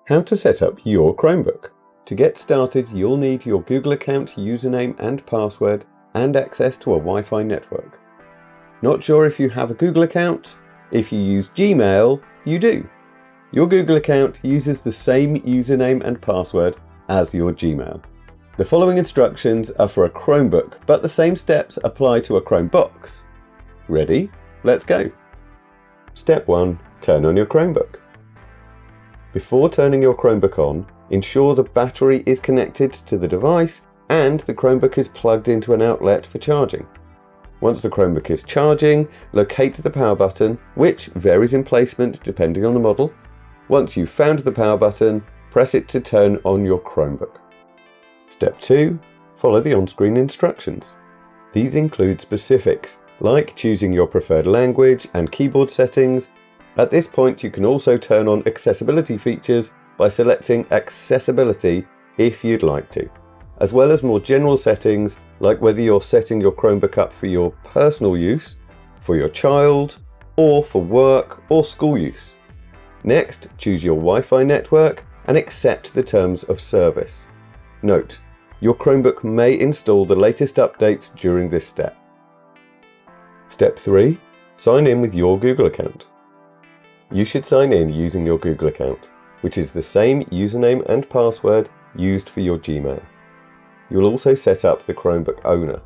How to set up your Chromebook. To get started, you'll need your Google account, username and password, and access to a Wi-Fi network. Not sure if you have a Google account? If you use Gmail, you do. Your Google account uses the same username and password as your Gmail. The following instructions are for a Chromebook, but the same steps apply to a Chromebox. Ready? Let's go. Step 1. Turn on your Chromebook. Before turning your Chromebook on, ensure the battery is connected to the device and the Chromebook is plugged into an outlet for charging. Once the Chromebook is charging, locate the power button, which varies in placement depending on the model. Once you've found the power button, press it to turn on your Chromebook. Step 2. Follow the on-screen instructions. These include specifics like choosing your preferred language and keyboard settings. At this point, you can also turn on accessibility features by selecting Accessibility if you'd like to, as well as more general settings like whether you're setting your Chromebook up for your personal use, for your child, or for work or school use. Next, choose your Wi-Fi network and accept the terms of service. Note, your Chromebook may install the latest updates during this step. Step 3. Sign in with your Google account. You should sign in using your Google account, which is the same username and password used for your Gmail. You will also set up the Chromebook owner.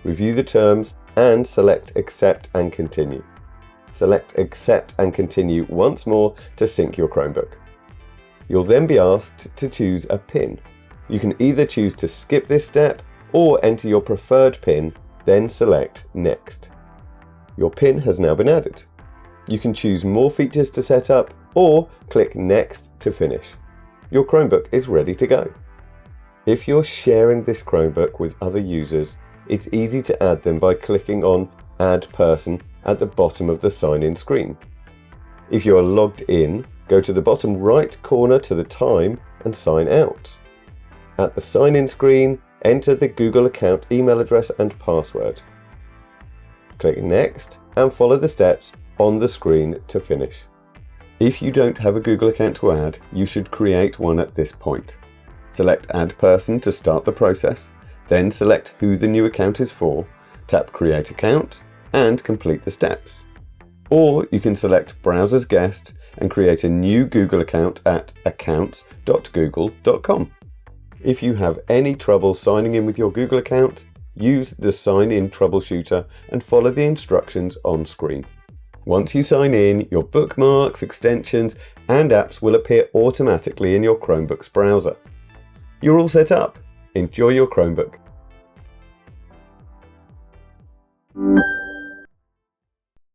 Review the terms and select Accept and Continue. Select Accept and Continue once more to sync your Chromebook. You'll then be asked to choose a PIN. You can either choose to skip this step or enter your preferred PIN, then select Next. Your PIN has now been added. You can choose more features to set up or click Next to finish. Your Chromebook is ready to go. If you're sharing this Chromebook with other users, it's easy to add them by clicking on Add Person at the bottom of the sign-in screen. If you are logged in, go to the bottom right corner to the time and sign out. At the sign-in screen, enter the Google account email address and password. Click Next and follow the steps on the screen to finish. If you don't have a Google account to add, you should create one at this point. Select Add Person to start the process, then select who the new account is for, tap Create Account, and complete the steps. Or you can select Browse as Guest and create a new Google account at accounts.google.com. If you have any trouble signing in with your Google account, use the Sign In Troubleshooter and follow the instructions on screen. Once you sign in, your bookmarks, extensions, and apps will appear automatically in your Chromebook's browser. You're all set up. Enjoy your Chromebook.